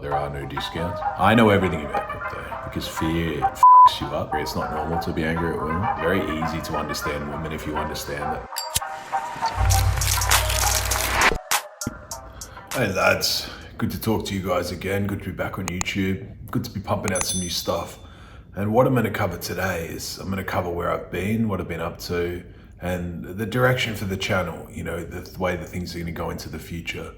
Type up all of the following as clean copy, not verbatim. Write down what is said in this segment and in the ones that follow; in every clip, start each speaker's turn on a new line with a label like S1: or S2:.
S1: There are no discounts. I know everything about crypto because fear f***s you up. It's not normal to be angry at women. Very easy to understand women if you understand that. Hey lads, good to talk to you guys again. Good to be back on YouTube. Good to be pumping out some new stuff. And what I'm going to cover today is I'm going to cover where I've been, what I've been up to, and the direction for the channel, you know, the way that things are going to go into the future.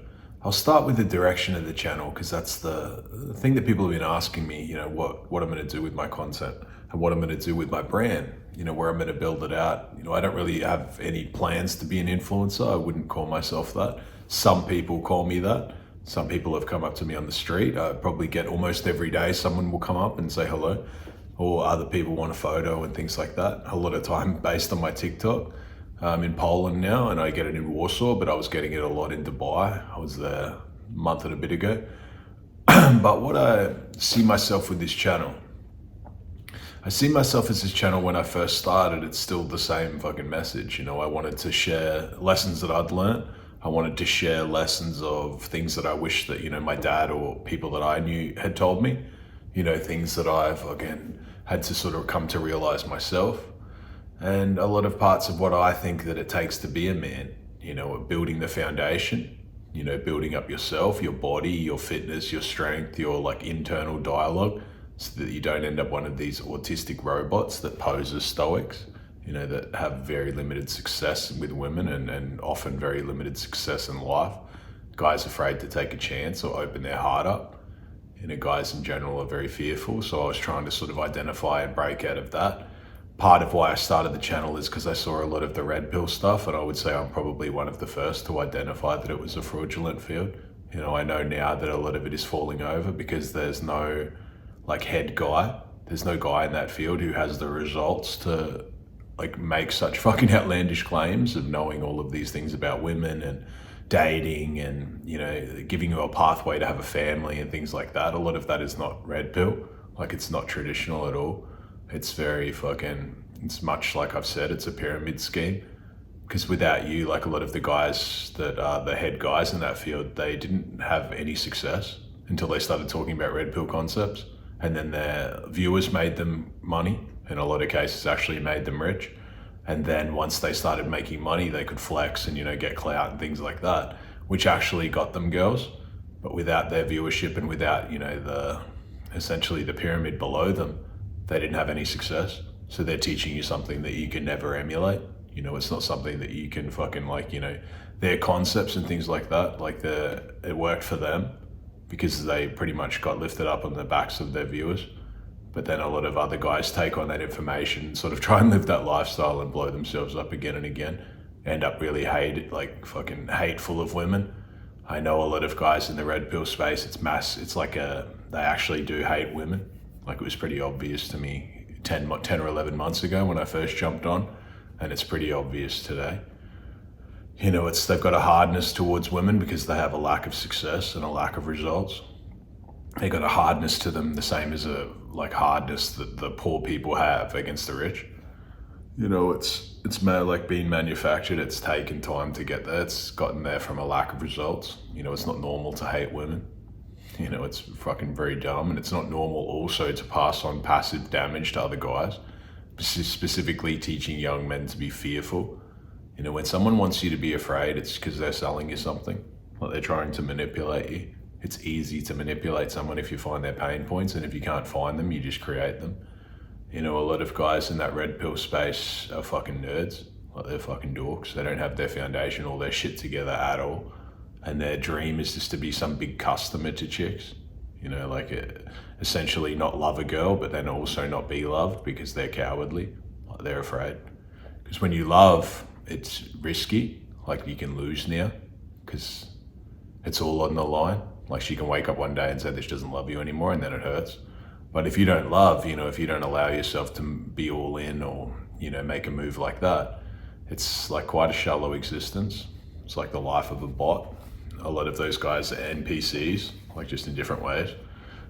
S1: I'll start with the direction of the channel because that's the thing that people have been asking me, you know, what I'm going to do with my content and what I'm going to do with my brand, you know, where I'm going to build it out. You know, I don't really have any plans to be an influencer. I wouldn't call myself that. Some people call me that. Some people have come up to me on the street. I probably get almost every day someone will come up and say hello, or other people want a photo and things like that. A lot of time based on my TikTok. I'm in Poland now and I get it in Warsaw, but I was getting it a lot in Dubai. I was there a month and a bit ago. But what I see myself with this channel, I see myself as this channel when I first started, it's still the same fucking message. You know, I wanted to share lessons that I'd learned. I wanted to share lessons of things that I wish that, you know, my dad or people that I knew had told me, you know, things that I've, again, had to sort of come to realize myself. And a lot of parts of what I think that it takes to be a man, you know, building the foundation, you know, building up yourself, your body, your fitness, your strength, your like internal dialogue, so that you don't end up one of these autistic robots that pose as stoics, you know, that have very limited success with women and often very limited success in life. Guys afraid to take a chance or open their heart up. You know, guys in general are very fearful. So I was trying to sort of identify and break out of that. Part of why I started the channel is because I saw a lot of the Redpill stuff, and I would say I'm probably one of the first to identify that it was a fraudulent field. You know, I know now that a lot of it is falling over because there's no like head guy. There's no guy in that field who has the results to like make such fucking outlandish claims of knowing all of these things about women and dating and, you know, giving you a pathway to have a family and things like that. A lot of that is not Redpill. Like, it's not traditional at all. It's very fucking, it's much like I've said, it's a pyramid scheme. Because without you, like a lot of the guys that are the head guys in that field, they didn't have any success until they started talking about red pill concepts. And then their viewers made them money. In a lot of cases, actually made them rich. And then once they started making money, they could flex and, you know, get clout and things like that, which actually got them girls. But without their viewership and without, you know, essentially the pyramid below them, they didn't have any success. So they're teaching you something that you can never emulate. You know, it's not something that you can fucking like, you know, their concepts and things like that, like it worked for them because they pretty much got lifted up on the backs of their viewers. But then a lot of other guys take on that information and sort of try and live that lifestyle and blow themselves up again and again, end up really fucking hateful of women. I know a lot of guys in the red pill space, it's like they actually do hate women. Like, it was pretty obvious to me 10 or 11 months ago when I first jumped on, and it's pretty obvious today. You know, they've got a hardness towards women because they have a lack of success and a lack of results. They got a hardness to them, the same as a hardness that the poor people have against the rich. You know, it's like being manufactured. It's taken time to get there. It's gotten there from a lack of results. You know, it's not normal to hate women. You know, it's fucking very dumb, and it's not normal also to pass on passive damage to other guys, specifically teaching young men to be fearful. You know, when someone wants you to be afraid, it's because they're selling you something, like they're trying to manipulate you. It's easy to manipulate someone if you find their pain points, and if you can't find them, you just create them. You know, a lot of guys in that red pill space are fucking nerds, like they're fucking dorks. They don't have their foundation or their shit together at all. And their dream is just to be some big customer to chicks, you know, like essentially not love a girl, but then also not be loved because they're cowardly, like they're afraid. Because when you love, it's risky, like you can lose now because it's all on the line. Like, she can wake up one day and say that she doesn't love you anymore, and then it hurts. But if you don't love, you know, if you don't allow yourself to be all in or, you know, make a move like that, it's like quite a shallow existence. It's like the life of a bot. A lot of those guys are NPCs, like just in different ways.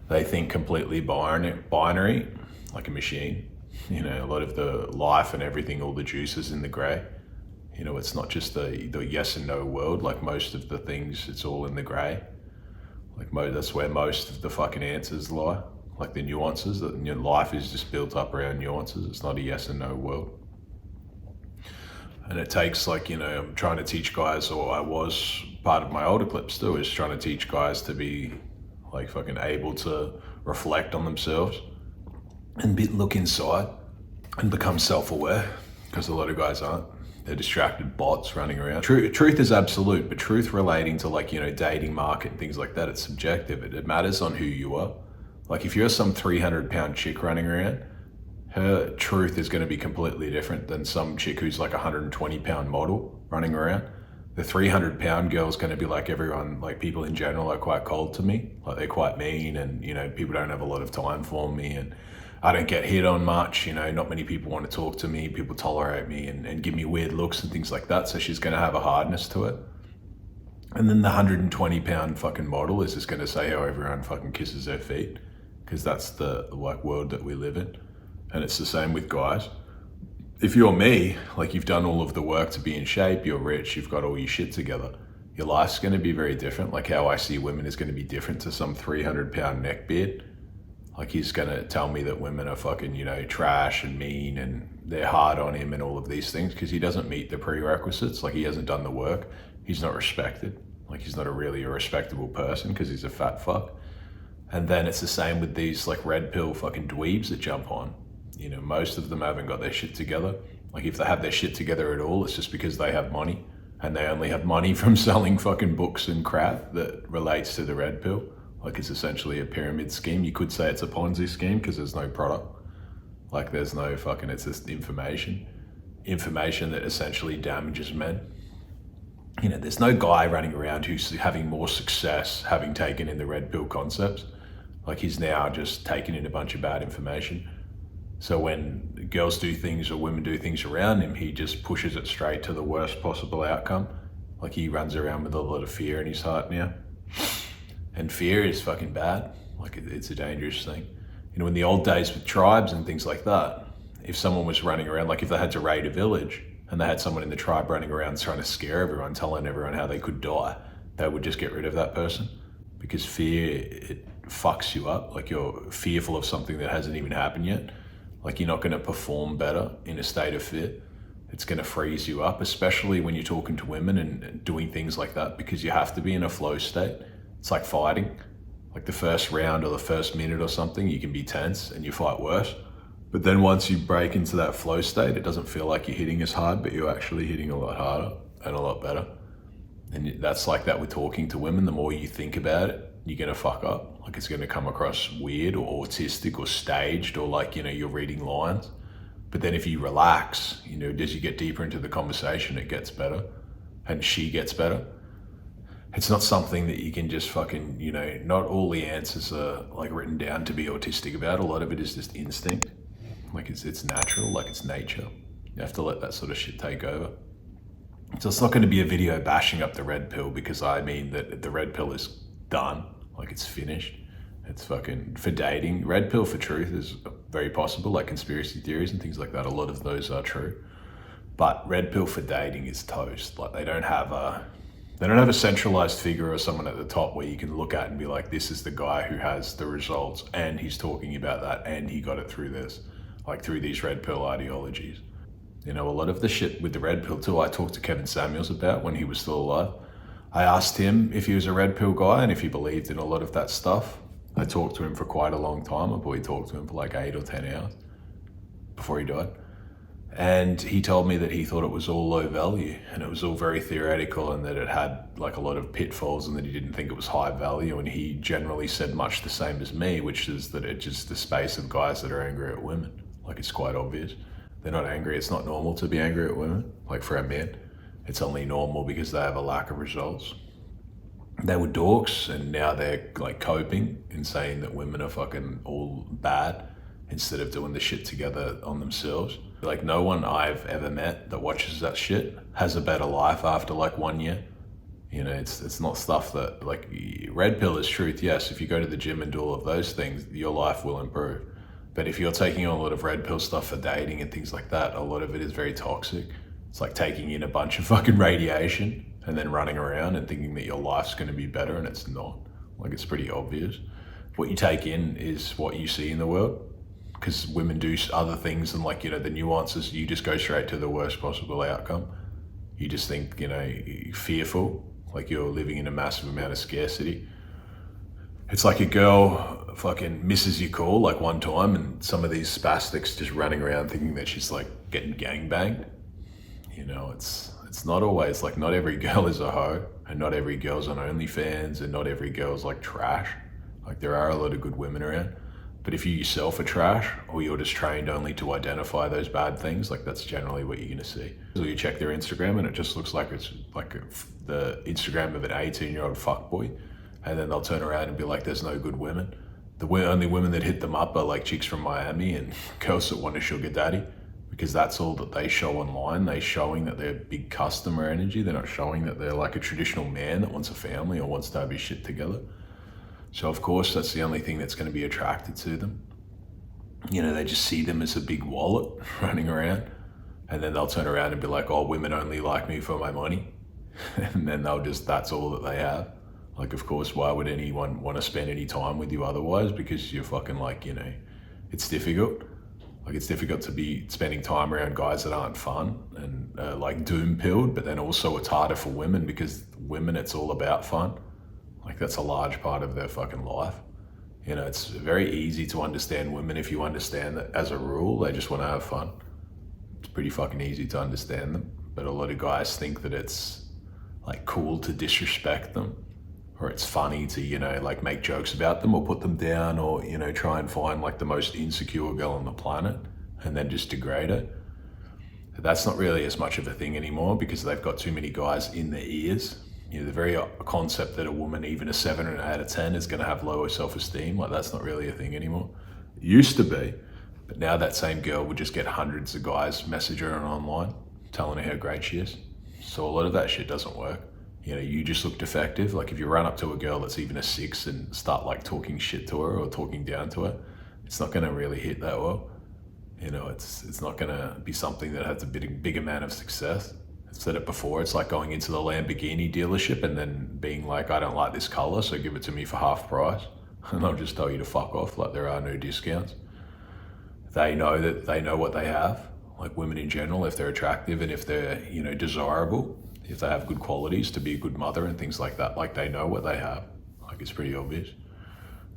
S1: They think completely binary, like a machine. You know, a lot of the life and everything, all the juices in the gray. You know, it's not just the yes and no world. Like most of the things, it's all in the gray. Like that's where most of the fucking answers lie. Like the nuances, that your life is just built up around nuances. It's not a yes and no world. And it takes like, I'm trying to teach guys, or I was part of my older clips too, is trying to teach guys to be like fucking able to reflect on themselves and look inside and become self-aware, because a lot of guys aren't. They're distracted bots running around. Truth is absolute, but truth relating to like, dating market and things like that, it's subjective. It matters on who you are. Like if you're some 300-pound chick running around, her truth is going to be completely different than some chick who's like a 120-pound model running around. The 300-pound girl is going to be like everyone, like people in general are quite cold to me. Like they're quite mean, and people don't have a lot of time for me, and I don't get hit on much. Not many people want to talk to me. People tolerate me and give me weird looks and things like that. So she's going to have a hardness to it. And then the 120-pound fucking model is just going to say how everyone fucking kisses their feet, because that's the like world that we live in. And it's the same with guys. If you're me, like you've done all of the work to be in shape, you're rich, you've got all your shit together, your life's going to be very different. Like how I see women is going to be different to some 300-pound neckbeard. Like he's going to tell me that women are fucking, trash and mean and they're hard on him and all of these things, because he doesn't meet the prerequisites. Like he hasn't done the work. He's not respected. Like he's not really a respectable person because he's a fat fuck. And then it's the same with these like red pill fucking dweebs that jump on. Most of them haven't got their shit together. Like if they have their shit together at all, it's just because they have money, and they only have money from selling fucking books and crap that relates to the red pill. Like it's essentially a pyramid scheme. You could say it's a Ponzi scheme because there's no product. Like there's no fucking, it's just information that essentially damages men. There's no guy running around who's having more success having taken in the red pill concepts. Like he's now just taking in a bunch of bad information. So when girls do things or women do things around him, he just pushes it straight to the worst possible outcome. Like he runs around with a lot of fear in his heart now. And fear is fucking bad. Like it's a dangerous thing. In the old days with tribes and things like that, if someone was running around, like if they had to raid a village and they had someone in the tribe running around trying to scare everyone, telling everyone how they could die, they would just get rid of that person. Because fear, it fucks you up. Like you're fearful of something that hasn't even happened yet. Like you're not going to perform better in a state of fear. It's going to freeze you up, especially when you're talking to women and doing things like that, because you have to be in a flow state. It's like fighting. Like the first round or the first minute or something, you can be tense and you fight worse. But then once you break into that flow state, it doesn't feel like you're hitting as hard, but you're actually hitting a lot harder and a lot better. And that's like that with talking to women. The more you think about it, you're going to fuck up. Like it's going to come across weird or autistic or staged, or like, you're reading lines. But then if you relax, as you get deeper into the conversation, it gets better and she gets better. It's not something that you can just fucking, not all the answers are like written down to be autistic about. A lot of it is just instinct. Like it's natural, like it's nature. You have to let that sort of shit take over. So it's not going to be a video bashing up the red pill, because I mean that the red pill is done. Like it's finished. It's fucking for dating. Red pill for truth is very possible, like conspiracy theories and things like that. A lot of those are true. But red pill for dating is toast. Like they don't have a centralized figure or someone at the top where you can look at and be like, this is the guy who has the results and he's talking about that and he got it through this, like through these red pill ideologies. A lot of the shit with the red pill too, I talked to Kevin Samuels about when he was still alive. I asked him if he was a red pill guy and if he believed in a lot of that stuff. I talked to him for quite a long time. I probably talked to him for like 8 or 10 hours before he died. And he told me that he thought it was all low value and it was all very theoretical, and that it had like a lot of pitfalls, and that he didn't think it was high value. And he generally said much the same as me, which is that it's just the space of guys that are angry at women. Like it's quite obvious. They're not angry. It's not normal to be angry at women. Like for a man, it's only normal because they have a lack of results. They were dorks, and now they're like coping and saying that women are fucking all bad instead of doing the shit together on themselves. Like no one I've ever met that watches that shit has a better life after like 1 year. It's not stuff that like red pill is truth. Yes, if you go to the gym and do all of those things, your life will improve. But if you're taking on a lot of red pill stuff for dating and things like that, a lot of it is very toxic. It's like taking in a bunch of fucking radiation and then running around and thinking that your life's going to be better, and it's not. Like it's pretty obvious. What you take in is what you see in the world. Because women do other things and like, you know, the nuances, you just go straight to the worst possible outcome. You just think, you know, you're fearful, like you're living in a massive amount of scarcity. It's like a girl fucking misses your call like one time and some of these spastics just running around thinking that she's like getting gangbanged. You know, it's not always like, not every girl is a hoe and not every girl's on OnlyFans and not every girl's like trash. Like there are a lot of good women around. But if you yourself are trash or you're just trained only to identify those bad things, like that's generally what you're gonna see. So you check their Instagram and it just looks like it's like the Instagram of an 18-year-old fuckboy. And then they'll turn around and be like, there's no good women. The only women that hit them up are like chicks from Miami and girls that want a sugar daddy, because that's all that they show online. They're showing that they're big customer energy. They're not showing that they're like a traditional man that wants a family or wants to have his shit together. So of course, that's the only thing that's going to be attracted to them. You know, they just see them as a big wallet running around, and then they'll turn around and be like, oh, women only like me for my money. And then that's all that they have. Like, of course, why would anyone want to spend any time with you otherwise? Because you're fucking like, you know, it's difficult. Like it's difficult to be spending time around guys that aren't fun and like doom pilled, but then also it's harder for women because women, it's all about fun. Like that's a large part of their fucking life. You know, it's very easy to understand women if you understand that as a rule, they just want to have fun. It's pretty fucking easy to understand them. But a lot of guys think that it's like cool to disrespect them, or it's funny to, you know, like make jokes about them or put them down or, you know, try and find like the most insecure girl on the planet and then just degrade it. That's not really as much of a thing anymore because they've got too many guys in their ears. You know, the very concept that a woman, even a 7 out of 10, is going to have lower self-esteem, like that's not really a thing anymore. It used to be, but now that same girl would just get hundreds of guys message her online, telling her how great she is. So a lot of that shit doesn't work. You know, you just look defective. Like if you run up to a girl that's even a 6 and start like talking shit to her or talking down to her, it's not going to really hit that well. You know, it's not going to be something that has a big amount of success. I've said it before, it's like going into the Lamborghini dealership and then being like, I don't like this color, so give it to me for half price. And I'll just tell you to fuck off, like there are no discounts. They know what they have, like women in general, if they're attractive and if they're, you know, desirable, if they have good qualities to be a good mother and things like that, like they know what they have. Like it's pretty obvious.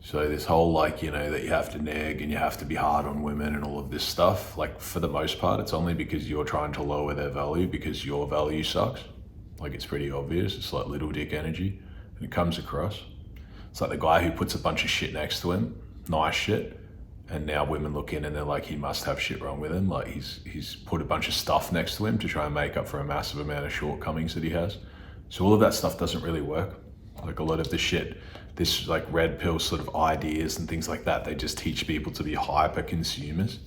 S1: So this whole like, you know, that you have to neg and you have to be hard on women and all of this stuff, like for the most part, it's only because you're trying to lower their value because your value sucks. Like it's pretty obvious. It's like little dick energy and it comes across. It's like the guy who puts a bunch of shit next to him, nice shit. And now women look in and they're like, he must have shit wrong with him. Like he's put a bunch of stuff next to him to try and make up for a massive amount of shortcomings that he has. So all of that stuff doesn't really work. Like a lot of the shit, this like red pill sort of ideas and things like that, they just teach people to be hyper consumers,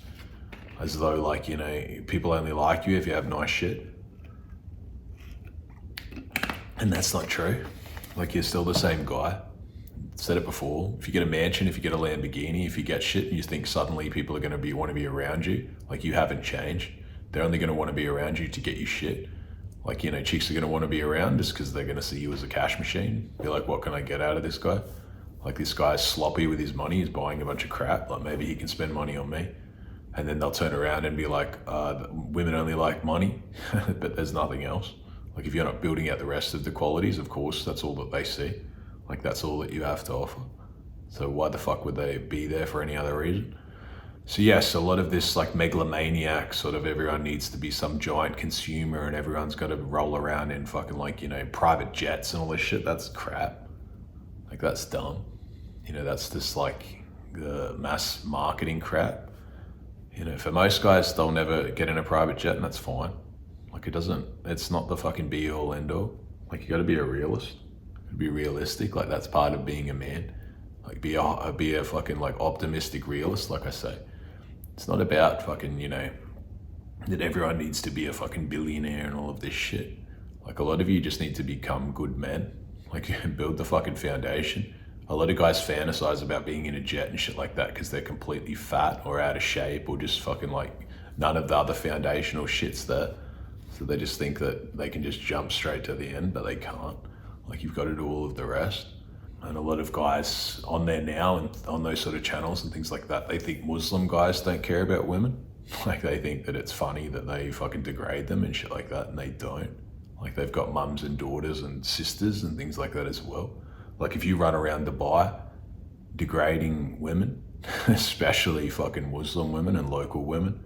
S1: as though like, you know, people only like you if you have nice shit. And that's not true. Like you're still the same guy. Said it before, if you get a mansion, if you get a Lamborghini, if you get shit and you think suddenly people are going to want to be around you, like you haven't changed. They're only going to want to be around you to get you shit. Like, you know, chicks are going to want to be around just because they're going to see you as a cash machine. Be like, what can I get out of this guy? Like this guy's sloppy with his money, he's buying a bunch of crap, like maybe he can spend money on me. And then they'll turn around and be like, women only like money, but there's nothing else. Like if you're not building out the rest of the qualities, of course, that's all that they see. Like that's all that you have to offer. So why the fuck would they be there for any other reason? So yes, a lot of this like megalomaniac sort of everyone needs to be some giant consumer and everyone's got to roll around in fucking like, you know, private jets and all this shit. That's crap. Like that's dumb. You know, that's just like the mass marketing crap. You know, for most guys, they'll never get in a private jet and that's fine. Like it's not the fucking be all end all. Like you got to be a realist. Be realistic, like that's part of being a man. Like be a fucking like optimistic realist, like I say. It's not about fucking, you know, that everyone needs to be a fucking billionaire and all of this shit. Like a lot of you just need to become good men. Like build the fucking foundation. A lot of guys fantasize about being in a jet and shit like that because they're completely fat or out of shape or just fucking like none of the other foundational shit's there. So they just think that they can just jump straight to the end, but they can't. Like you've got to do all of the rest. And a lot of guys on there now and on those sort of channels and things like that, they think Muslim guys don't care about women. Like they think that it's funny that they fucking degrade them and shit like that, and they don't. Like they've got mums and daughters and sisters and things like that as well. Like if you run around Dubai degrading women, especially fucking Muslim women and local women,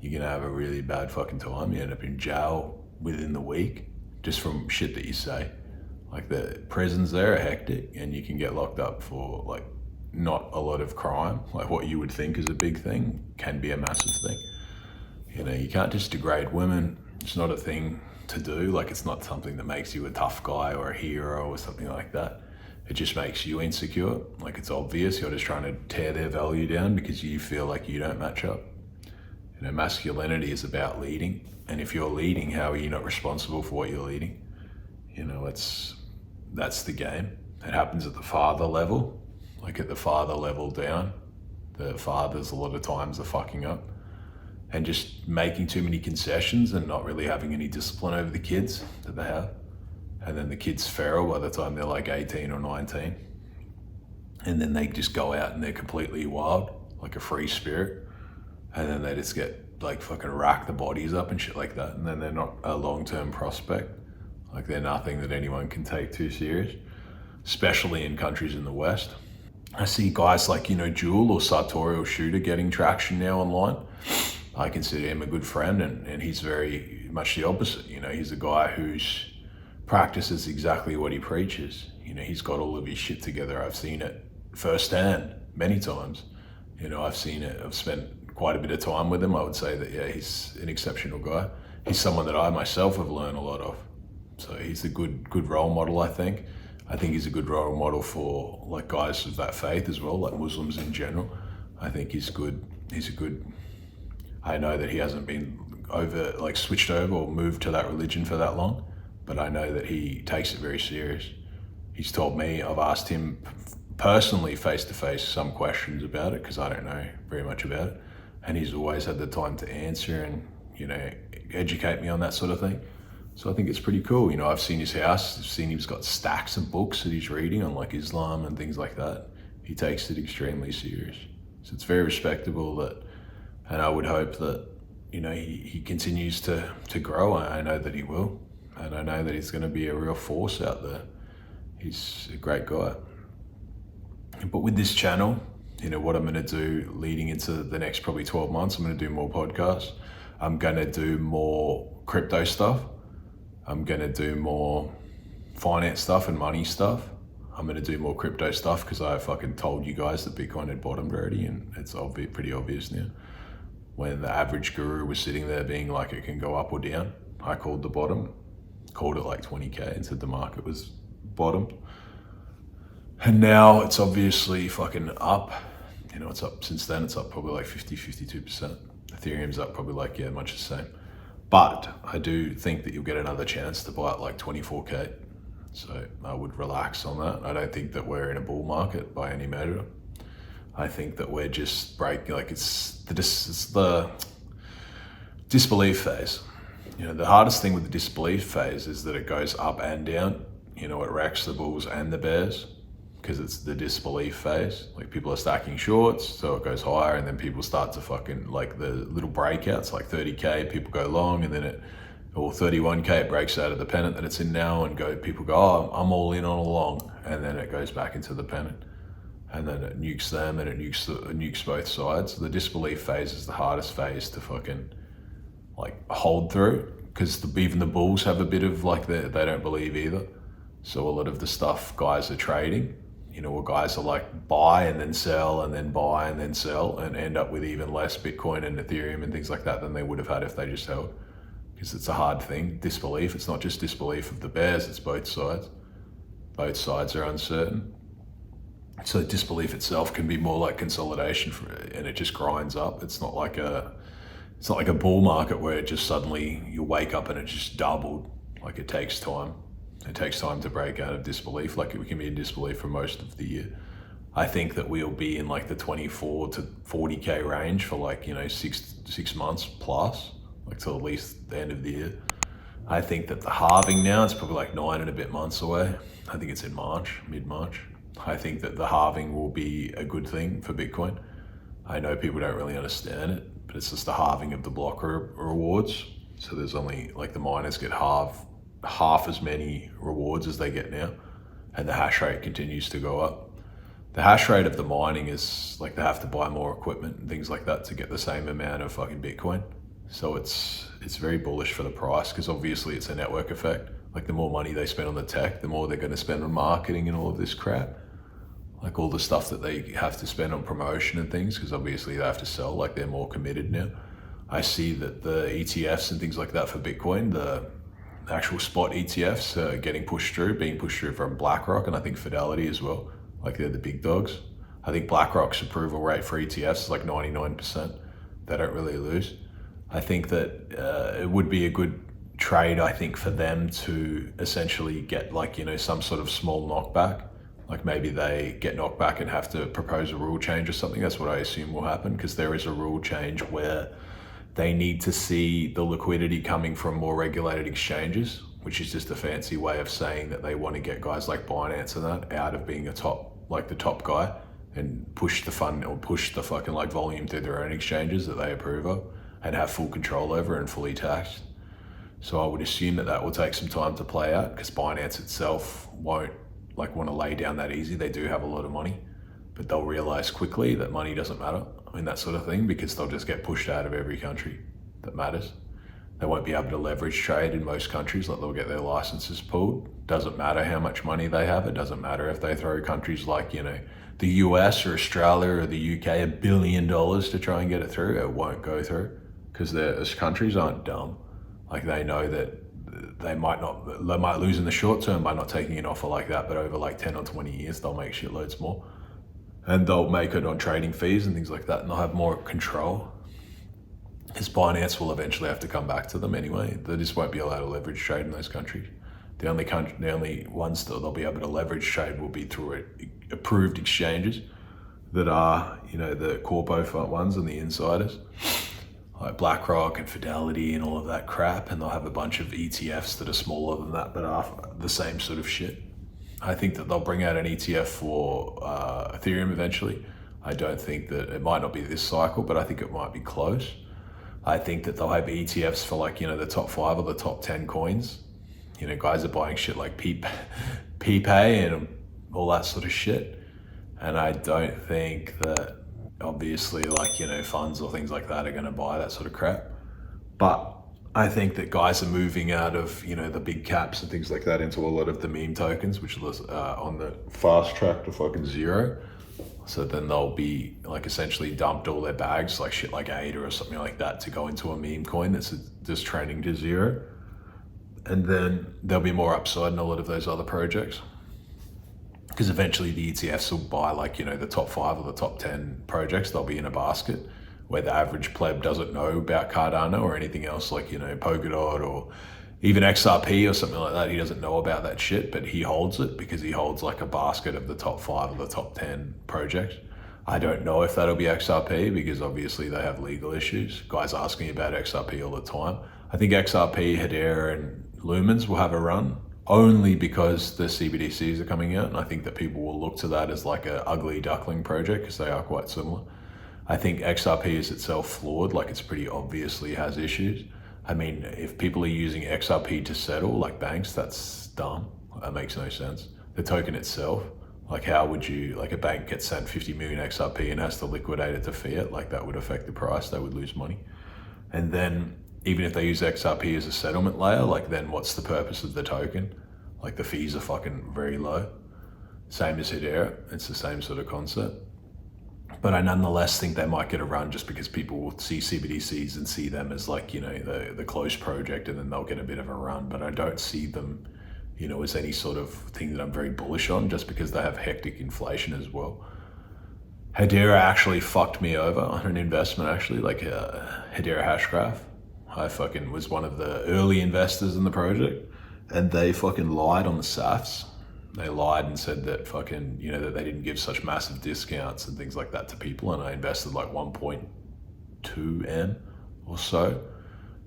S1: you're gonna have a really bad fucking time. You end up in jail within the week just from shit that you say. Like the prisons there are hectic, and you can get locked up for like not a lot of crime. Like what you would think is a big thing can be a massive thing. You know, you can't just degrade women. It's not a thing to do. Like it's not something that makes you a tough guy or a hero or something like that. It just makes you insecure. Like it's obvious you're just trying to tear their value down because you feel like you don't match up. You know, masculinity is about leading. And if you're leading, how are you not responsible for what you're leading? You know, that's the game. It happens at the father level. Like at the father level down, the fathers a lot of times are fucking up and just making too many concessions and not really having any discipline over the kids that they have. And then the kids feral by the time they're like 18 or 19. And then they just go out and they're completely wild, like a free spirit. And then they just get like fucking rack the bodies up and shit like that. And then they're not a long-term prospect. Like they're nothing that anyone can take too serious, especially in countries in the West. I see guys like, you know, Jewel or Sartorial Shooter getting traction now online. I consider him a good friend, and he's very much the opposite. You know, he's a guy who's practices exactly what he preaches. You know, he's got all of his shit together. I've seen it firsthand many times. You know, I've seen it. I've spent quite a bit of time with him. I would say that, yeah, he's an exceptional guy. He's someone that I myself have learned a lot of. So he's a good role model, I think. I think he's a good role model for like guys of that faith as well, like Muslims in general. I think he's good. I know that he hasn't been switched over or moved to that religion for that long, but I know that he takes it very serious. He's told me, I've asked him personally face to face some questions about it because I don't know very much about it. And he's always had the time to answer and, you know, educate me on that sort of thing. So I think it's pretty cool. You know, I've seen his house, I've seen he's got stacks of books that he's reading on like Islam and things like that. He takes it extremely serious. So it's very respectable and I would hope that, you know, he continues to grow. I know that he will. And I know that he's going to be a real force out there. He's a great guy. But with this channel, you know, what I'm going to do leading into the next probably 12 months, I'm going to do more podcasts. I'm going to do more crypto stuff. I'm going to do more finance stuff and money stuff. I'm going to do more crypto stuff because I fucking told you guys that Bitcoin had bottomed already, and it's pretty obvious now. When the average guru was sitting there being like it can go up or down, I called the bottom, called it like 20K and said the market was bottomed. And now it's obviously fucking up. You know, it's up since then. It's up probably like 52%. Ethereum's up probably like, yeah, much the same. But I do think that you'll get another chance to buy at like 24K. So I would relax on that. I don't think that we're in a bull market by any measure. I think that we're just breaking, like it's the disbelief phase. You know, the hardest thing with the disbelief phase is that it goes up and down. You know, it wrecks the bulls and the bears because it's the disbelief phase. Like people are stacking shorts, so it goes higher, and then people start to fucking, like the little breakouts, like 30K, people go long, and then or 31K, it breaks out of the pennant that it's in now, and people go, oh, I'm all in on a long, and then it goes back into the pennant. And then it nukes them, and it nukes both sides. The disbelief phase is the hardest phase to fucking like hold through, because even the bulls have a bit of like they don't believe either. So a lot of the stuff guys are trading, you know, where guys are like buy and then sell and then buy and then sell and end up with even less Bitcoin and Ethereum and things like that than they would have had if they just held. Because it's a hard thing, disbelief. It's not just disbelief of the bears, it's both sides. Both sides are uncertain. So disbelief itself can be more like consolidation and it just grinds up. It's not like a bull market where it just suddenly you wake up and it just doubled. Like it takes time. It takes time to break out of disbelief. Like we can be in disbelief for most of the year. I think that we'll be in like the 24 to 40K range for like, you know, six months plus, like till at least the end of the year. I think that the halving now, it's probably like 9 and a bit months away. I think it's in March, mid-March. I think that the halving will be a good thing for Bitcoin. I know people don't really understand it, but it's just the halving of the block rewards. So there's only, like, the miners get half as many rewards as they get now, and the hash rate continues to go up. The hash rate of the mining is like they have to buy more equipment and things like that to get the same amount of fucking Bitcoin. So it's very bullish for the price, because obviously it's a network effect. Like, the more money they spend on the tech, the more they're going to spend on marketing and all of this crap. Like, all the stuff that they have to spend on promotion and things, because obviously they have to sell, like, they're more committed now. I see that the ETFs and things like that for Bitcoin, the actual spot ETFs are being pushed through from BlackRock, and I think Fidelity as well. Like, they're the big dogs. I think BlackRock's approval rate for ETFs is like 99%. They don't really lose. I think that it would be a good trade, I think, for them to essentially get, like, some sort of small knockback. Like, maybe they get knocked back and have to propose a rule change or something. That's what I assume will happen, because there is a rule change where they need to see the liquidity coming from more regulated exchanges, which is just a fancy way of saying that they want to get guys like Binance and that out of being the top guy, and push the fund, or push the fucking, like, volume through their own exchanges that they approve of and have full control over and fully taxed. So I would assume that will take some time to play out, because Binance itself won't, like, want to lay down that easy. They do have a lot of money, but they'll realize quickly that money doesn't matter. I mean, that sort of thing, because they'll just get pushed out of every country that matters. They won't be able to leverage trade in most countries. Like, they'll get their licenses pulled. Doesn't matter how much money they have. It doesn't matter if they throw countries like, the US or Australia or the UK $1 billion to try and get it through. It won't go through, because those countries aren't dumb. Like, they know that they might lose in the short term by not taking an offer like that, but over like 10 or 20 years, they'll make shitloads more. And they'll make it on trading fees and things like that, and they'll have more control. Because Binance will eventually have to come back to them anyway. They just won't be allowed to leverage trade in those countries. The only ones that they'll be able to leverage trade will be through approved exchanges that are, the corpo ones and the insiders, like BlackRock and Fidelity and all of that crap. And they'll have a bunch of ETFs that are smaller than that, but are the same sort of shit. I think that they'll bring out an ETF for Ethereum eventually. I don't think that it might not be this cycle, but I think it might be close. I think that they'll have ETFs for, like, the top 5 or the top 10 coins. Guys are buying shit like PPay and all that sort of shit. And I don't think that, obviously, like, funds or things like that are going to buy that sort of crap. But I think that guys are moving out of, the big caps and things like that into a lot of the meme tokens, which was on the fast track to fucking zero. So then they'll be, like, essentially dumped all their bags, like shit like ADA or something like that, to go into a meme coin that's just trending to zero. And then there'll be more upside in a lot of those other projects, because eventually the ETFs will buy, like, the top 5 or the top 10 projects. They'll be in a basket where the average pleb doesn't know about Cardano or anything else, like, Polkadot or even XRP or something like that. He doesn't know about that shit, but he holds it because he holds, like, a basket of the top 5 or the top 10 projects. I don't know if that'll be XRP, because obviously they have legal issues. Guys ask me about XRP all the time. I think XRP, Hedera and Lumens will have a run, only because the CBDCs are coming out, and I think that people will look to that as like a ugly duckling project, because they are quite similar. I think XRP is itself flawed, like, it's pretty obviously has issues. I mean, if people are using XRP to settle, like banks, that's dumb. That makes no sense. The token itself, like, how would you, like, a bank gets sent 50 million XRP and has to liquidate it to fiat, like, that would affect the price, they would lose money. And then even if they use XRP as a settlement layer, like, then what's the purpose of the token? Like, the fees are fucking very low. Same as Hedera, it's the same sort of concept. But I nonetheless think they might get a run, just because people will see CBDCs and see them as, like, the close project, and then they'll get a bit of a run. But I don't see them, as any sort of thing that I'm very bullish on, just because they have hectic inflation as well. Hedera actually fucked me over on an investment, actually, like Hedera Hashgraph. I fucking was one of the early investors in the project, and they fucking lied on the SAFs. They lied and said that fucking, that they didn't give such massive discounts and things like that to people. And I invested like 1.2 M or so.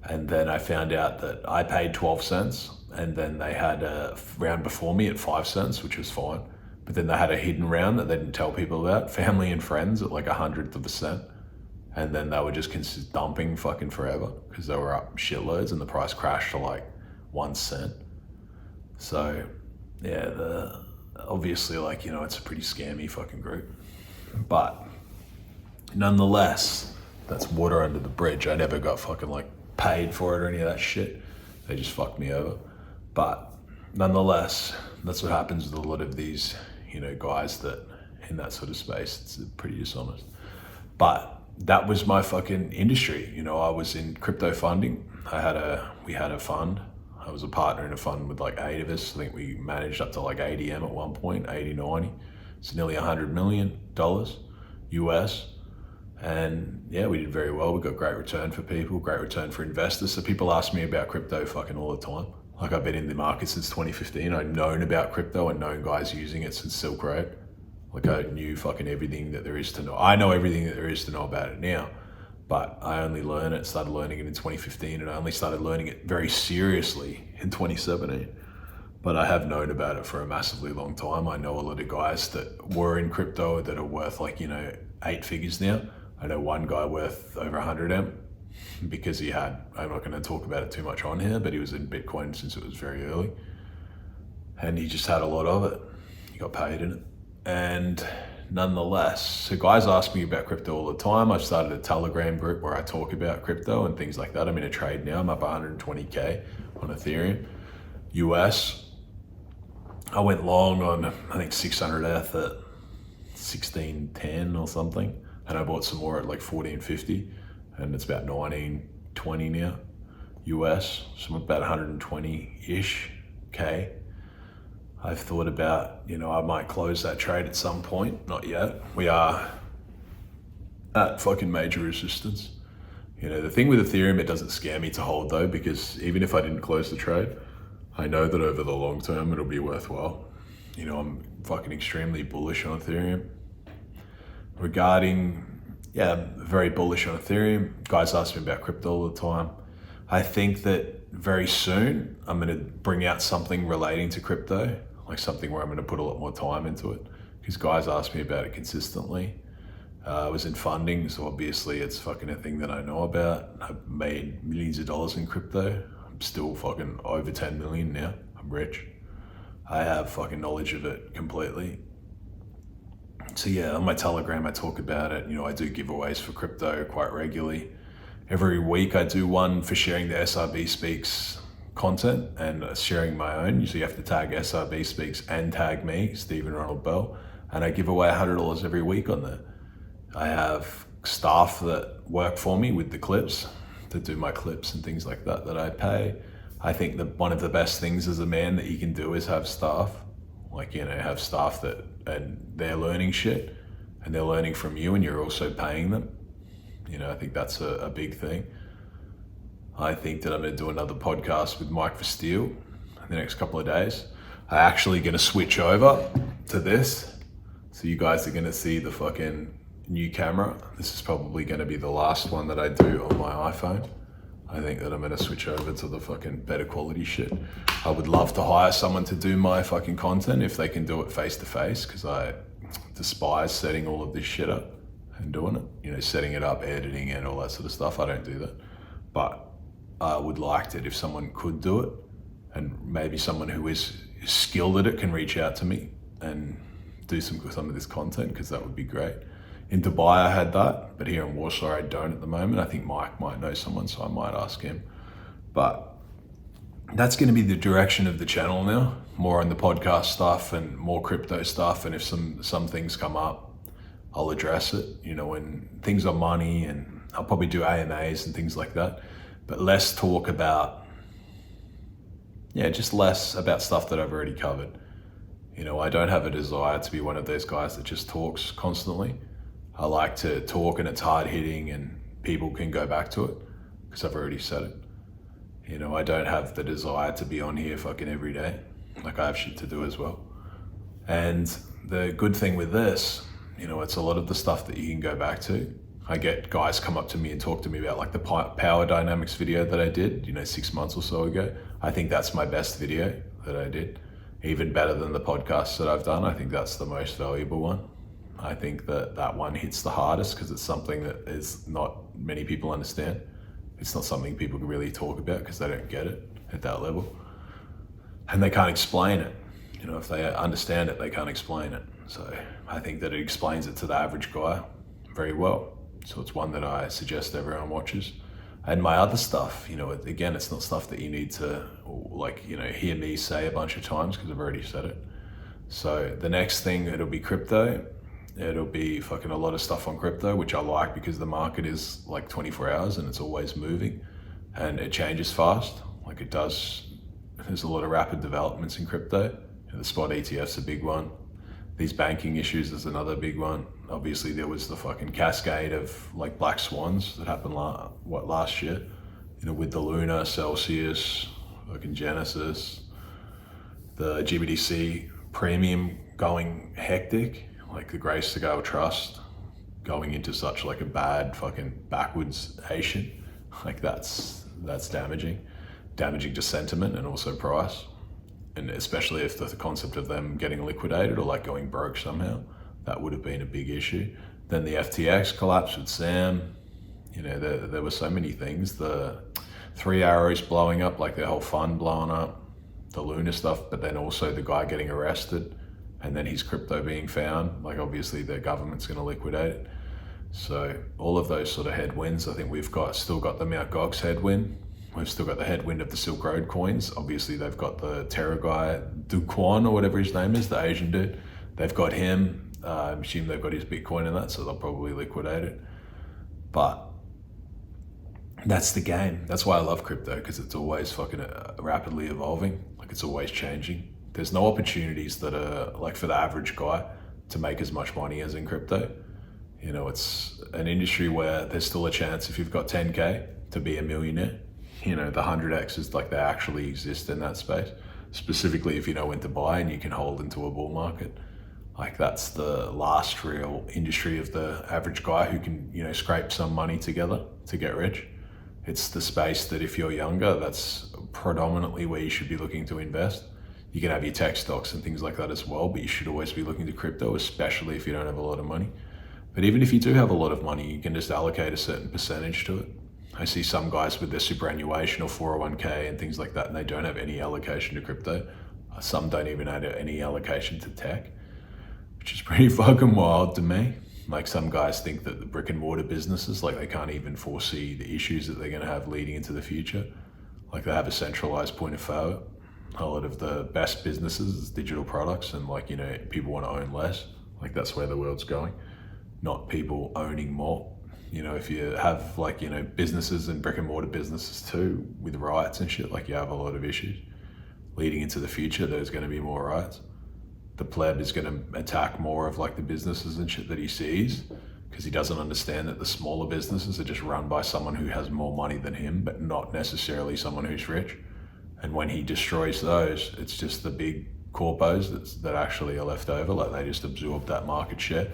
S1: And then I found out that I paid 12 cents, and then they had a round before me at 5 cents, which was fine. but then they had a hidden round that they didn't tell people about, family and friends at like 1/100%. And then they were just dumping fucking forever because they were up shitloads and the price crashed to like 1 cent. So yeah, obviously like, you know, it's a pretty scammy fucking group. But nonetheless, that's water under the bridge. I never got fucking like paid for it or any of that shit. They just fucked me over. But nonetheless, that's what happens with a lot of these, you know, guys that in that sort of space. It's pretty dishonest. But that was my fucking industry. You know, I was in crypto funding. We had a fund. I was a partner in a fund with like 8 of us. I think we managed up to like ADM at one point, 80, 90. It's nearly $100 million US. And yeah, we did very well. We got great return for people, great return for investors. So people ask me about crypto fucking all the time. Like I've been in the market since 2015. I've known about crypto and known guys using it since Silk Road. Like I knew fucking everything that there is to know. I know everything that there is to know about it now, but I only started learning it in 2015, and I only started learning it very seriously in 2017. But I have known about it for a massively long time. I know a lot of guys that were in crypto that are worth like, you know, 8 figures now. I know one guy worth over 100M because I'm not going to talk about it too much on here, but he was in Bitcoin since it was very early. And he just had a lot of it. He got paid in it. And nonetheless, so guys ask me about crypto all the time. I've started a Telegram group where I talk about crypto and things like that. I'm in a trade now. I'm up 120K on Ethereum, US. I went long on, I think 600Eth at 1610 or something. And I bought some more at like 1450 and it's about 1920 now, US. So I'm about 120-ish K. I've thought about, you know, I might close that trade at some point, not yet. We are at fucking major resistance. You know, the thing with Ethereum, it doesn't scare me to hold though, because even if I didn't close the trade, I know that over the long term, it'll be worthwhile. You know, I'm fucking extremely bullish on Ethereum. Very bullish on Ethereum. Guys ask me about crypto all the time. I think that very soon I'm going to bring out something relating to crypto, like something where I'm going to put a lot more time into it, because guys ask me about it consistently. I was in funding, so obviously it's fucking a thing that I know about. I've made millions of dollars in crypto. I'm still fucking over 10 million now. I'm rich. I have fucking knowledge of it completely. So yeah, on my Telegram, I talk about it. You know, I do giveaways for crypto quite regularly. Every week I do one for sharing the SRB Speaks content and sharing my own. So you have to tag SRB Speaks and tag me, Stephen Ronald Bell. And I give away $100 every week on there. I have staff that work for me with the clips, to do my clips and things like that I pay. I think that one of the best things as a man that you can do is have staff. Like, you know, have staff and they're learning shit and they're learning from you and you're also paying them. You know, I think that's a big thing. I think that I'm going to do another podcast with Mike Versteel in the next couple of days. I'm actually going to switch over to this. So you guys are going to see the fucking new camera. This is probably going to be the last one that I do on my iPhone. I think that I'm going to switch over to the fucking better quality shit. I would love to hire someone to do my fucking content if they can do it face to face, because I despise setting all of this shit up and doing it. You know, setting it up, editing and all that sort of stuff. I don't do that. But I would like it if someone could do it, and maybe someone who is skilled at it can reach out to me and do some of this content, because that would be great. In Dubai I had that, but here in Warsaw I don't at the moment. I think Mike might know someone, so I might ask him. But that's going to be the direction of the channel now, more on the podcast stuff and more crypto stuff. And if some things come up, I'll address it, you know, when things are money, and I'll probably do AMAs and things like that, but less talk about, just less about stuff that I've already covered. You know, I don't have a desire to be one of those guys that just talks constantly. I like to talk and it's hard hitting and people can go back to it because I've already said it. You know, I don't have the desire to be on here fucking every day. Like, I have shit to do as well. And the good thing with this, you know, it's a lot of the stuff that you can go back to. I get guys come up to me and talk to me about like the power dynamics video that I did, you know, 6 months or so ago. I think that's my best video that I did. even better than the podcasts that I've done. I think that's the most valuable one. I think that one hits the hardest because it's something that is not many people understand. It's not something people can really talk about because they don't get it at that level. And they can't explain it. You know, if they understand it, they can't explain it. So I think that it explains it to the average guy very well. So it's one that I suggest everyone watches. And my other stuff, you know, again, it's not stuff that you need to, like, you know, hear me say a bunch of times because I've already said it. So the next thing, it'll be crypto. It'll be fucking a lot of stuff on crypto, which I like because the market is like 24 hours and it's always moving and it changes fast. Like it does, there's a lot of rapid developments in crypto. The spot ETF's a big one. These banking issues is another big one. Obviously there was the fucking cascade of like black swans that happened last year, you know, with the Luna, Celsius, fucking Genesis, the GBDC premium going hectic, like the Grace to Gale Trust going into such like a bad fucking backwards Asian. Like that's damaging to sentiment and also price. And especially if the concept of them getting liquidated or like going broke somehow, that would have been a big issue. Then the FTX collapse with Sam, you know, there were so many things. The Three Arrows blowing up, like their whole fund blowing up, the Luna stuff, but then also the guy getting arrested and then his crypto being found, like obviously the government's gonna liquidate it. So all of those sort of headwinds, I think we've still got the Mt. Gox headwind. We've still got the headwind of the Silk Road coins. Obviously they've got the Terra guy, Du Quan or whatever his name is, the Asian dude. They've got him, I assume they've got his Bitcoin in that, so they'll probably liquidate it. But that's the game. That's why I love crypto, because it's always fucking rapidly evolving. Like it's always changing. There's no opportunities that are like for the average guy to make as much money as in crypto. You know, it's an industry where there's still a chance if you've got 10K to be a millionaire. You know, the 100Xs, like they actually exist in that space, specifically if you know when to buy and you can hold into a bull market. Like that's the last real industry of the average guy who can, you know, scrape some money together to get rich. It's the space that if you're younger, that's predominantly where you should be looking to invest. You can have your tech stocks and things like that as well, but you should always be looking to crypto, especially if you don't have a lot of money. But even if you do have a lot of money, you can just allocate a certain percentage to it. I see some guys with their superannuation or 401k and things like that, and they don't have any allocation to crypto. Some don't even have any allocation to tech, which is pretty fucking wild to me. Like some guys think that the brick and mortar businesses, like they can't even foresee the issues that they're gonna have leading into the future. Like they have a centralized point of failure. A lot of the best businesses is digital products and like, you know, people wanna own less. Like that's where the world's going, not people owning more. You know, if you have like, you know, businesses and brick and mortar businesses too with riots and shit, like you have a lot of issues. Leading into the future, there's gonna be more riots. The pleb is gonna attack more of like the businesses and shit that he sees because he doesn't understand that the smaller businesses are just run by someone who has more money than him, but not necessarily someone who's rich. And when he destroys those, it's just the big corpos that actually are left over, like they just absorb that market share.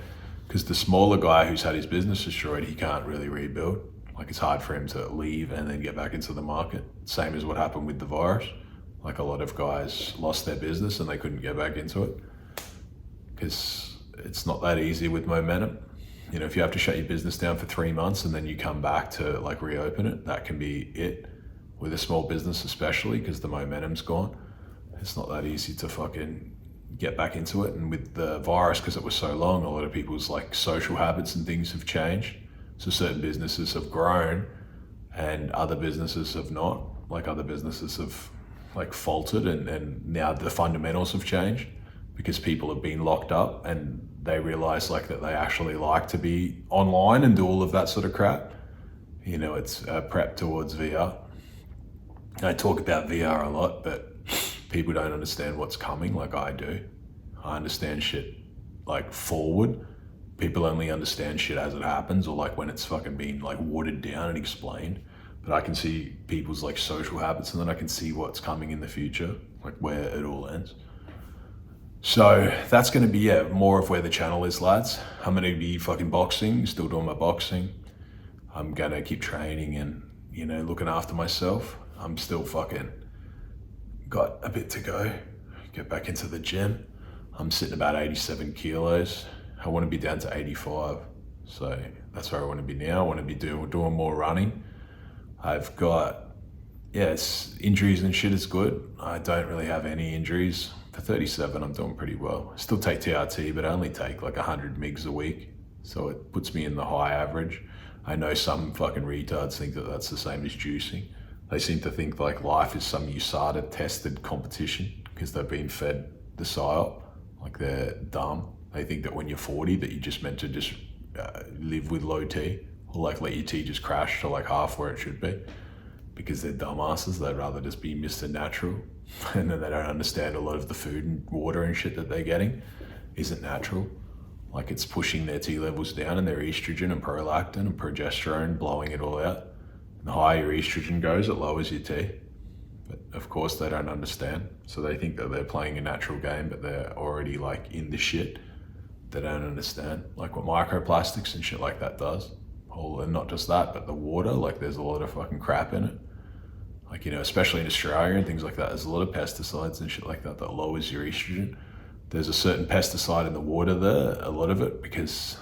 S1: Because the smaller guy who's had his business destroyed, he can't really rebuild. Like it's hard for him to leave and then get back into the market. Same as what happened with the virus. Like a lot of guys lost their business and they couldn't get back into it. Because it's not that easy with momentum. You know, if you have to shut your business down for 3 months and then you come back to like reopen it, that can be it. With a small business especially, because the momentum's gone. It's not that easy to fucking get back into it. And with the virus, because it was so long, a lot of people's like social habits and things have changed. So certain businesses have grown and other businesses have not. Like other businesses have like faltered and now the fundamentals have changed because people have been locked up and they realize like that they actually like to be online and do all of that sort of crap. You know, it's a prep towards VR. I talk about VR a lot, but people don't understand what's coming like I do. I understand shit like forward. People only understand shit as it happens or like when it's fucking been like watered down and explained. But I can see people's like social habits and then I can see what's coming in the future, like where it all ends. So that's gonna be more of where the channel is, lads. I'm gonna be fucking boxing, still doing my boxing. I'm gonna keep training and, you know, looking after myself. I'm still fucking got a bit to go. get back into the gym. I'm sitting about 87 kilos. I want to be down to 85. So that's where I want to be now. I want to be doing more running. I've got, it's injuries and shit is good. I don't really have any injuries. For 37, I'm doing pretty well. I still take TRT, but I only take like 100 mgs a week. So it puts me in the high average. I know some fucking retards think that that's the same as juicing. They seem to think like life is some USADA tested competition because they've been fed the psyop. Like they're dumb. They think that when you're 40 that you're just meant to just live with low T, or like let your T just crash to like half where it should be, because they're dumbasses. They'd rather just be Mr. Natural. And then they don't understand a lot of the food and water and shit that they're getting isn't natural. Like it's pushing their T levels down and their estrogen and prolactin and progesterone, blowing it all out. And the higher your estrogen goes, it lowers your T. But of course they don't understand. So they think that they're playing a natural game, but they're already like in the shit. They don't understand like what microplastics and shit like that does. And not just that, but the water, like there's a lot of fucking crap in it. Like, especially in Australia and things like that, there's a lot of pesticides and shit like that that lowers your estrogen. There's a certain pesticide in the water there, a lot of it, because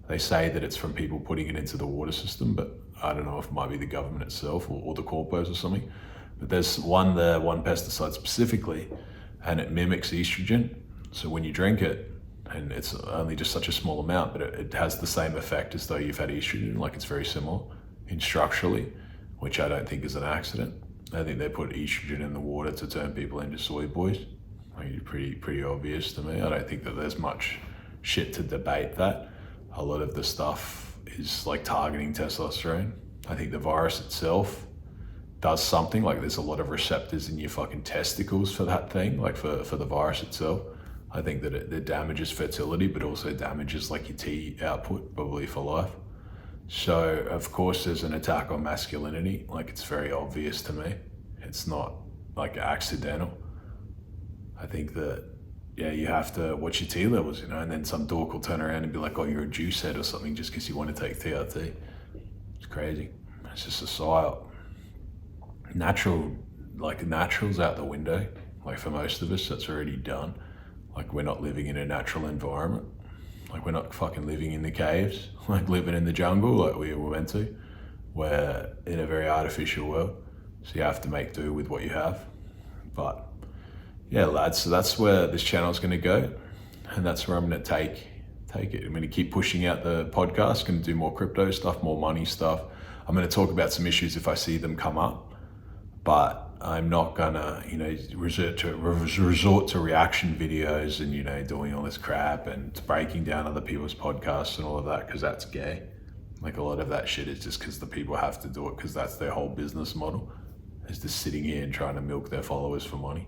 S1: they say that it's from people putting it into the water system, but I don't know if it might be the government itself or the corpos or something. But there's one pesticide specifically, and it mimics estrogen. So when you drink it, and it's only just such a small amount, but it has the same effect as though you've had estrogen, like it's very similar in structurally, which I don't think is an accident. I think they put estrogen in the water to turn people into soy boys. Like it's pretty obvious to me. I don't think that there's much shit to debate that. A lot of the stuff is like targeting testosterone. I think the virus itself does something, like there's a lot of receptors in your fucking testicles for that thing, like for the virus itself. I think that it damages fertility, but also damages like your T output, probably for life. So of course there's an attack on masculinity. Like it's very obvious to me. It's not like accidental. I think that, you have to watch your T levels, and then some dork will turn around and be like, oh, you're a juice head or something just because you want to take TRT. It's crazy. It's just a psyop. Natural's out the window. Like for most of us, that's already done. Like we're not living in a natural environment. Like we're not fucking living in the caves, like living in the jungle like we were meant to. We're in a very artificial world. So you have to make do with what you have. But yeah, lads, so that's where this channel is going to go. And that's where I'm going to take it. I'm going to keep pushing out the podcast, going to do more crypto stuff, more money stuff. I'm going to talk about some issues if I see them come up. But I'm not gonna, resort to reaction videos and, doing all this crap and breaking down other people's podcasts and all of that, because that's gay. Like a lot of that shit is just because the people have to do it because that's their whole business model, is just sitting here and trying to milk their followers for money.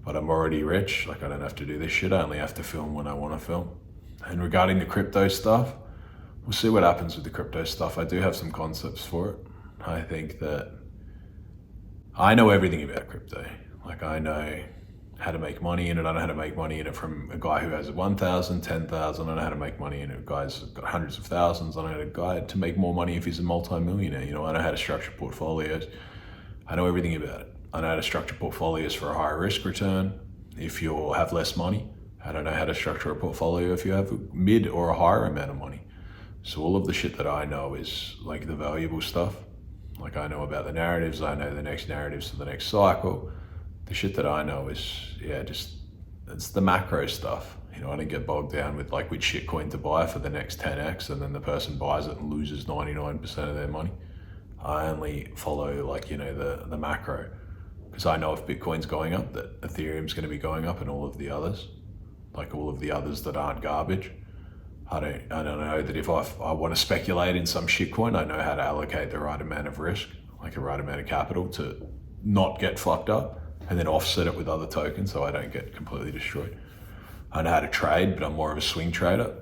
S1: But I'm already rich, like I don't have to do this shit, I only have to film when I want to film. And regarding the crypto stuff, we'll see what happens with the crypto stuff. I do have some concepts for it. I think that I know everything about crypto. Like I know how to make money in it. I know how to make money in it from a guy who has 1,000, 10,000. I know how to make money in it. Guys have got hundreds of thousands. I know how to guide to make more money if he's a multi-millionaire. I know how to structure portfolios. I know everything about it. I know how to structure portfolios for a higher risk return if you have less money. I don't know how to structure a portfolio if you have a mid or a higher amount of money. So all of the shit that I know is like the valuable stuff. Like I know about the narratives, I know the next narratives for the next cycle. The shit that I know is, it's the macro stuff. I don't get bogged down with like which shitcoin to buy for the next 10x and then the person buys it and loses 99% of their money. I only follow like, the macro, because I know if Bitcoin's going up, that Ethereum's going to be going up and all of the others, like all of the others that aren't garbage. I don't know that if I want to speculate in some shitcoin, I know how to allocate the right amount of risk, like the right amount of capital to not get fucked up, and then offset it with other tokens so I don't get completely destroyed. I know how to trade, but I'm more of a swing trader.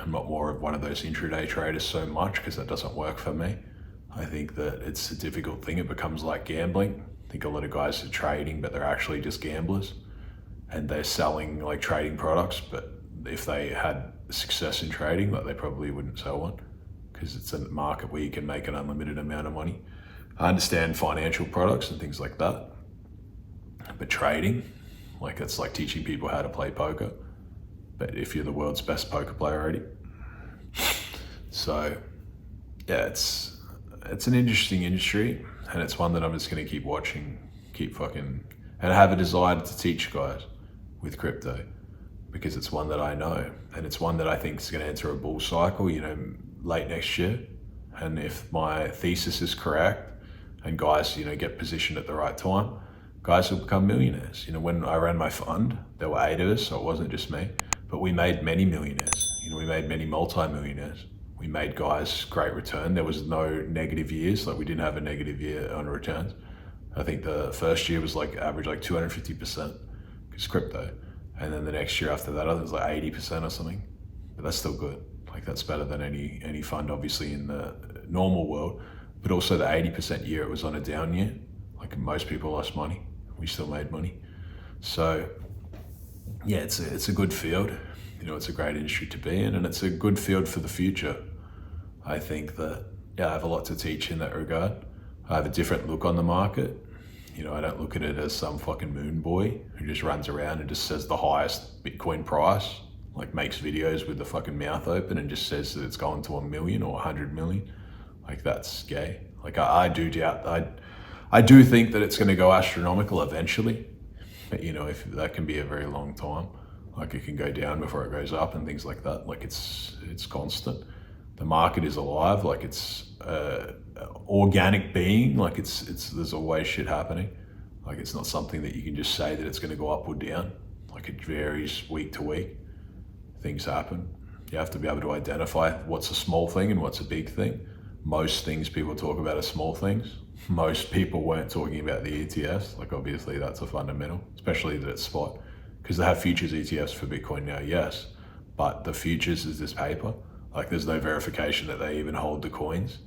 S1: I'm not more of one of those intraday traders so much, because that doesn't work for me. I think that it's a difficult thing. It becomes like gambling. I think a lot of guys are trading, but they're actually just gamblers, and they're selling like trading products, but if they had success in trading, like they probably wouldn't sell one, because it's a market where you can make an unlimited amount of money. I understand financial products and things like that, but trading, Like it's like teaching people how to play poker, but if you're the world's best poker player already. So yeah, it's an interesting industry, and it's one that I'm just going to keep watching, and I have a desire to teach guys with crypto, because it's one that I know, and it's one that I think is going to enter a bull cycle, late next year. And if my thesis is correct, and guys, get positioned at the right time, guys will become millionaires. When I ran my fund, there were 8 of us, so it wasn't just me, but we made many millionaires. We made many multi-millionaires. We made guys great return. There was no negative years. Like we didn't have a negative year on returns. I think the first year was average 250% because crypto. And then the next year after that, I think it was 80% or something. But that's still good. That's better than any fund, obviously, in the normal world. But also the 80% year, it was on a down year. Most people lost money. We still made money. So yeah, it's a good field. It's a great industry to be in, and it's a good field for the future. I think that, I have a lot to teach in that regard. I have a different look on the market. I don't look at it as some fucking moon boy who just runs around and just says the highest Bitcoin price, makes videos with the fucking mouth open and just says that it's going to 1 million or 100 million. That's gay. I do doubt, I do think that it's going to go astronomical eventually, but if that can be a very long time. It can go down before it goes up and things like that. It's constant. The market is alive. It's organic being. There's always shit happening. It's not something that you can just say that it's going to go up or down. It varies week to week. Things happen. You have to be able to identify what's a small thing and what's a big thing. Most things people talk about are small things. Most people weren't talking about the ETFs. Obviously that's a fundamental, especially that it's spot. Because they have futures ETFs for Bitcoin now, yes. But the futures is this paper. There's no verification that they even hold the coins.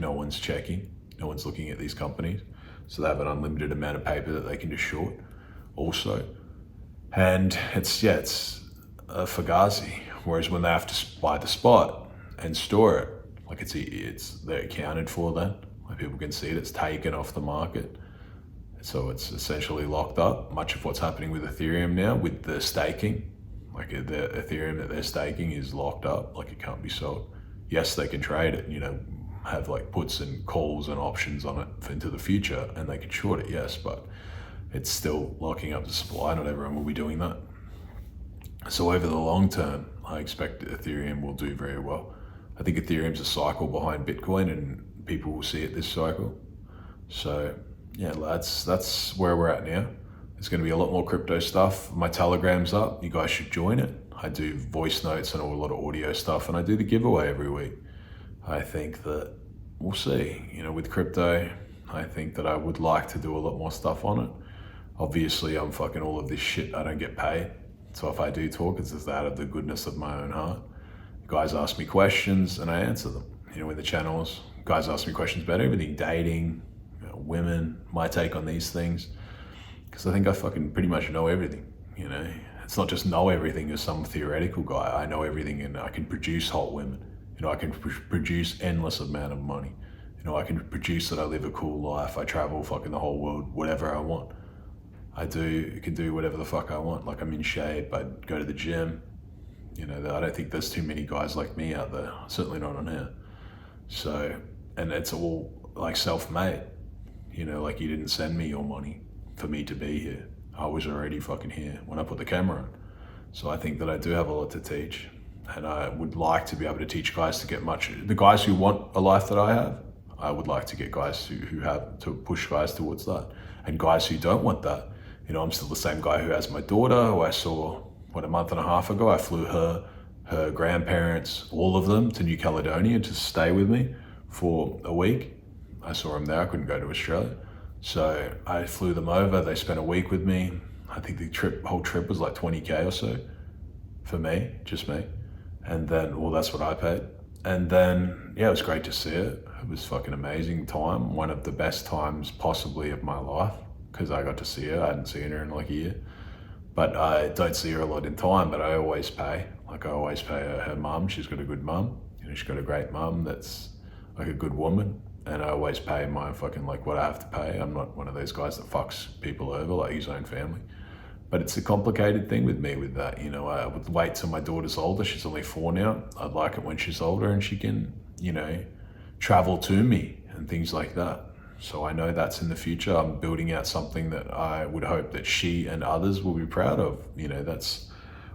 S1: No one's checking. No one's looking at these companies. So they have an unlimited amount of paper that they can just short also. And it's a fugazi. Whereas when they have to buy the spot and store it, they're accounted for then. People can see it, it's taken off the market. So it's essentially locked up. Much of what's happening with Ethereum now, with the staking, the Ethereum that they're staking is locked up, it can't be sold. Yes, they can trade it, have puts and calls and options on it into the future, and they can short it, yes, but it's still locking up the supply. Not everyone will be doing that. So over the long term, I expect Ethereum will do very well. I think Ethereum's a cycle behind Bitcoin, and people will see it this cycle. So yeah, lads, that's where we're at now. There's going to be a lot more crypto stuff. My Telegram's up. You guys should join it. I do voice notes and a lot of audio stuff, and I do the giveaway every week. I think that we'll see. With crypto, I think that I would like to do a lot more stuff on it. Obviously, I'm fucking all of this shit. I don't get paid. So if I do talk, it's just out of the goodness of my own heart. Guys ask me questions and I answer them. With the channels, guys ask me questions about everything, dating, women, my take on these things. Because I think I fucking pretty much know everything, It's not just know everything as some theoretical guy. I know everything, and I can produce hot women. I can produce endless amount of money. I can produce that I live a cool life. I travel fucking the whole world, whatever I want. I can do whatever the fuck I want. I'm in shape, I go to the gym. I don't think there's too many guys like me out there, certainly not on here. So, and it's all self-made. You didn't send me your money for me to be here. I was already fucking here when I put the camera on. So I think that I do have a lot to teach, and I would like to be able to teach guys to get the guys who want a life that I have. I would like to get guys who have to push guys towards that, and guys who don't want that. I'm still the same guy who has my daughter, who I saw, a month and a half ago. I flew her grandparents, all of them, to New Caledonia to stay with me for a week. I saw them there, I couldn't go to Australia. So I flew them over, they spent a week with me. I think the whole trip was 20K or so for me, just me. And then, that's what I paid. And then, it was great to see it. It was fucking amazing time. One of the best times possibly of my life, because I got to see her. I hadn't seen her in a year. But I don't see her a lot in time, but I always pay. I always pay her mum. She's got a good mum. She's got a great mum that's a good woman. And I always pay my fucking what I have to pay. I'm not one of those guys that fucks people over, his own family. But it's a complicated thing with me with that. I would wait till my daughter's older. She's only 4 now. I'd like it when she's older and she can, travel to me and things like that. So I know that's in the future. I'm building out something that I would hope that she and others will be proud of. That's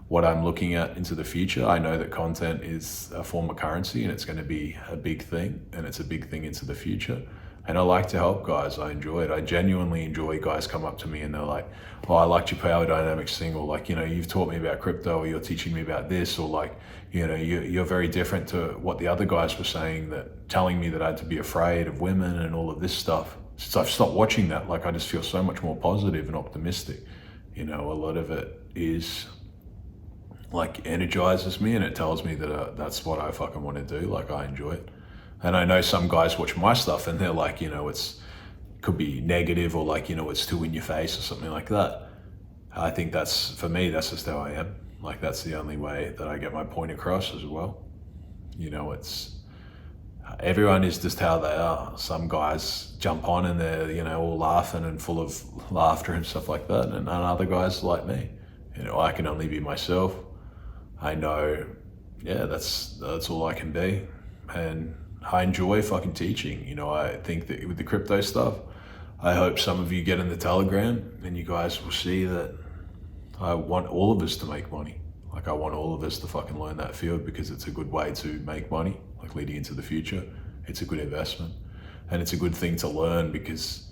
S1: what I'm looking at into the future. I know that content is a form of currency and it's going to be a big thing, and it's a big thing into the future. And I like to help guys. I enjoy it. I genuinely enjoy guys come up to me and they're like, oh, I liked your power dynamics thing, or like, you've taught me about crypto, or you're teaching me about this, or like, you're very different to what the other guys were saying, that telling me that I had to be afraid of women and all of this stuff. Since I've stopped watching that, like, I just feel so much more positive and optimistic. A lot of it is like energizes me, and it tells me that that's what I fucking want to do. Like, I enjoy it. And I know some guys watch my stuff and they're like, could be negative, or like, it's too in your face or something like that. I think for me, that's just how I am. Like, that's the only way that I get my point across as well. Everyone is just how they are. Some guys jump on and they're, all laughing and full of laughter and stuff like that. And other guys like me, I can only be myself. I know, that's all I can be. And I enjoy fucking teaching. I think that with the crypto stuff, I hope some of you get in the Telegram and you guys will see that I want all of us to make money. Like, I want all of us to fucking learn that field, because it's a good way to make money, like leading into the future. It's a good investment, and it's a good thing to learn, because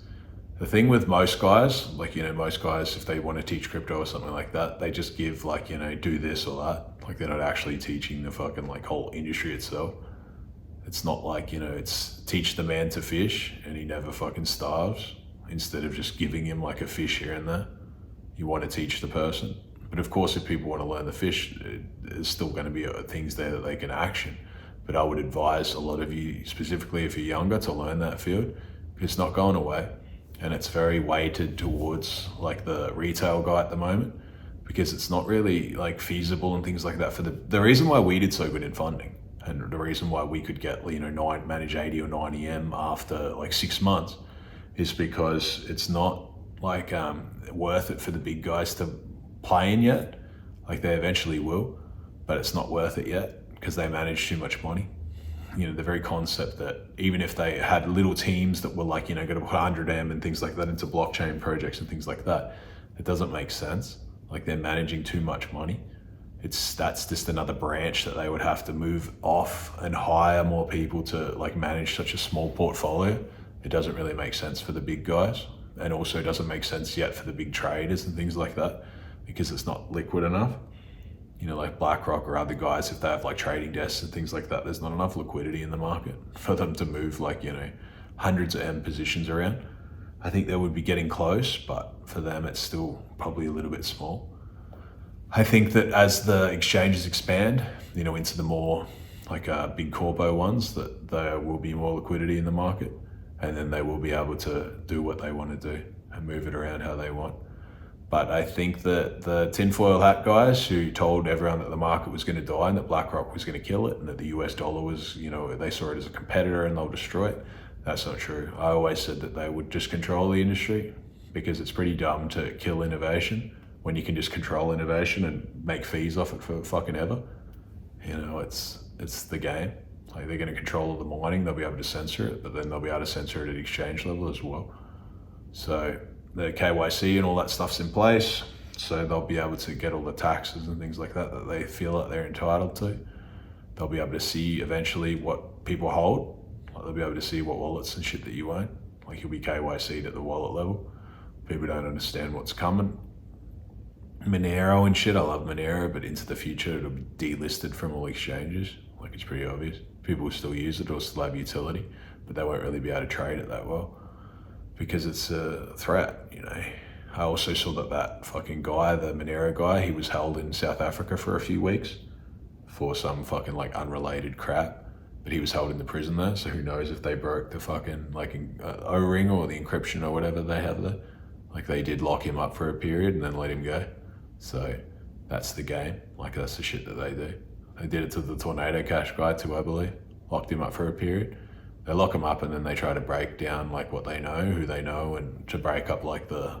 S1: the thing with most guys, like, most guys, if they want to teach crypto or something like that, they just give like, do this or that. Like, they're not actually teaching the fucking like whole industry itself. It's not like, it's teach the man to fish and he never fucking starves, instead of just giving him like a fish here and there. You want to teach the person. But of course, if people want to learn the fish, there's still going to be things there that they can action. But I would advise a lot of you, specifically if you're younger, to learn that field. It's not going away. And it's very weighted towards like the retail guy at the moment, because it's not really like feasible and things like that. For the reason why we did so good in funding, and the reason why we could get, manage 80 or 90M after like 6 months, is because it's not like worth it for the big guys to play in yet. Like, they eventually will, but it's not worth it yet because they manage too much money. The very concept that even if they had little teams that were like, going to put 100M and things like that into blockchain projects and things like that, it doesn't make sense. Like, they're managing too much money. That's just another branch that they would have to move off and hire more people to like manage such a small portfolio. It doesn't really make sense for the big guys, and also doesn't make sense yet for the big traders and things like that, because it's not liquid enough. Like BlackRock or other guys, if they have like trading desks and things like that, there's not enough liquidity in the market for them to move like, hundreds of M positions around. I think they would be getting close, but for them, it's still probably a little bit small. I think that as the exchanges expand, into the more like big corpo ones, that there will be more liquidity in the market, and then they will be able to do what they want to do and move it around how they want. But I think that the tinfoil hat guys who told everyone that the market was going to die and that BlackRock was going to kill it and that the US dollar was, they saw it as a competitor and they'll destroy it, that's not true. I always said that they would just control the industry, because it's pretty dumb to kill innovation when you can just control innovation and make fees off it for fucking ever. It's the game. Like, they're going to control all the mining, they'll be able to censor it, but then they'll be able to censor it at exchange level as well. So the KYC and all that stuff's in place, so they'll be able to get all the taxes and things like that they feel that they're entitled to. They'll be able to see eventually what people hold. Like, they'll be able to see what wallets and shit that you own. Like, you'll be KYC'd at the wallet level. People don't understand what's coming. Monero and shit, I love Monero, but into the future it'll be delisted from all exchanges. Like, it's pretty obvious. People will still use it or still have utility, but they won't really be able to trade it that well, because it's a threat, I also saw that fucking guy, the Monero guy, he was held in South Africa for a few weeks for some fucking like unrelated crap, but he was held in the prison there, so who knows if they broke the fucking like O-ring or the encryption or whatever they have there. Like, they did lock him up for a period and then let him go. So that's the game. Like, that's the shit that they do. They did it to the Tornado Cash guy too, I believe. Locked him up for a period. They lock him up and then they try to break down like what they know, who they know, and to break up like the,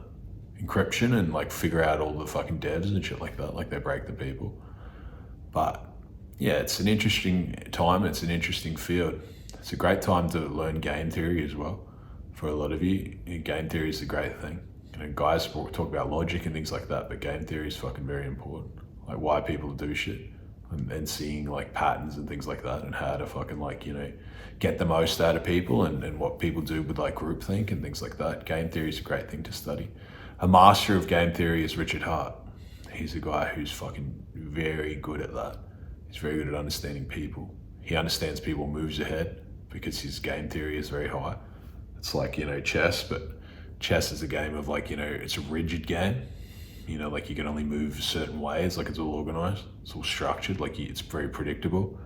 S1: encryption and like figure out all the fucking devs and shit like that, like they break the people. But yeah, it's an interesting time. It's an interesting field. It's a great time to learn game theory as well. For a lot of you, game theory is a great thing. You know, guys talk about logic and things like that, but game theory is fucking very important. Like why people do shit and seeing like patterns and things like that and how to fucking like, you know, get the most out of people and what people do with like groupthink and things like that. Game theory is a great thing to study. A master of game theory is Richard Hart. He's a guy who's fucking very good at that. He's very good at understanding people. He understands people moves ahead because his game theory is very high. It's like, you know, chess, but chess is a game of like, you know, it's a rigid game. You know, like you can only move certain ways, like it's all organized, it's all structured, like it's very predictable.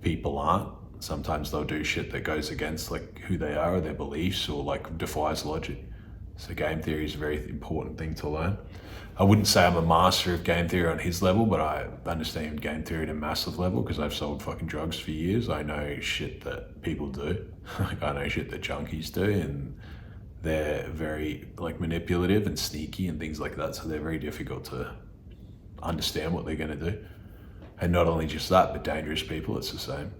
S1: People aren't. Sometimes they'll do shit that goes against like who they are or their beliefs or like defies logic. So game theory is a very important thing to learn. I wouldn't say I'm a master of game theory on his level, but I understand game theory at a massive level because I've sold fucking drugs for years. I know shit that people do. Like I know shit that junkies do, and they're very like manipulative and sneaky and things like that. So they're very difficult to understand what they're gonna do. And not only just that, but dangerous people, it's the same.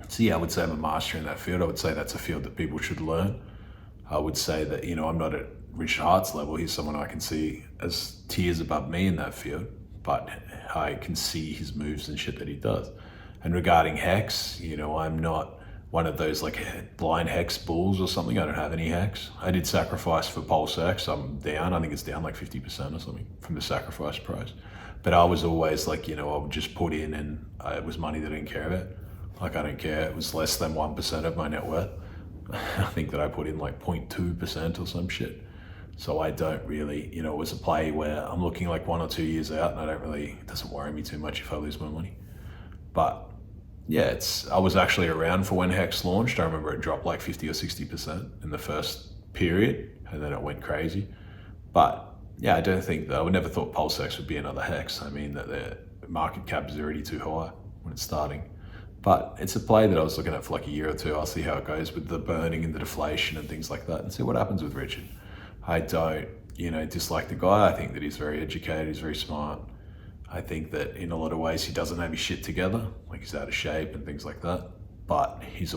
S1: So yeah, I would say I'm a master in that field. I would say that's a field that people should learn. I would say that, you know, I'm not at Richard Hart's level. He's someone I can see as tiers above me in that field, but I can see his moves and shit that he does. And regarding Hex, you know, I'm not one of those like blind Hex bulls or something. I don't have any Hex. I did sacrifice for Pulse Hex. I'm down. I think it's down like 50% or something from the sacrifice price. But I was always like, you know, I would just put in and it was money that I didn't care about. Like I don't care. It was less than 1% of my net worth. I think that I put in like 0.2% or some shit. So I don't really, you know, it was a play where I'm looking like 1 or 2 years out and it doesn't worry me too much if I lose my money. But yeah, I was actually around for when Hex launched. I remember it dropped like 50 or 60% in the first period and then it went crazy. But yeah, I would never thought Pulse Hex would be another Hex. I mean that the market cap is already too high when it's starting. But it's a play that I was looking at for like a year or two. I'll see how it goes with the burning and the deflation and things like that and see what happens with Richard. I don't, you know, dislike the guy. I think that he's very educated, he's very smart. I think that in a lot of ways he doesn't have his shit together, like he's out of shape and things like that. But he's,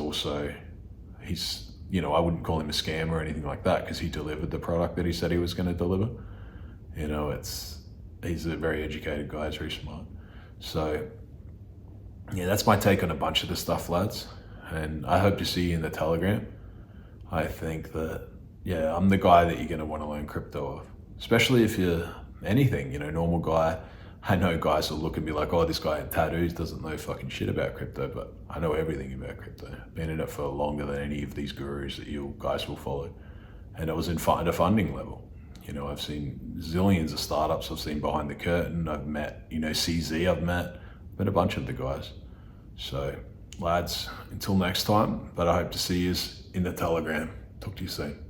S1: you know, I wouldn't call him a scammer or anything like that because he delivered the product that he said he was going to deliver. You know, he's a very educated guy, he's very smart. So yeah, that's my take on a bunch of the stuff, lads. And I hope to see you in the Telegram. I think that, yeah, I'm the guy that you're going to want to learn crypto of, especially if you're anything, you know, normal guy. I know guys will look and be like, oh, this guy in tattoos doesn't know fucking shit about crypto, but I know everything about crypto. I've been in it for longer than any of these gurus that you guys will follow. And it was at a funding level. You know, I've seen zillions of startups. I've seen behind the curtain. I've met, you know, CZ I've met a bunch of the guys. So lads, until next time, but I hope to see you in the Telegram. Talk to you soon.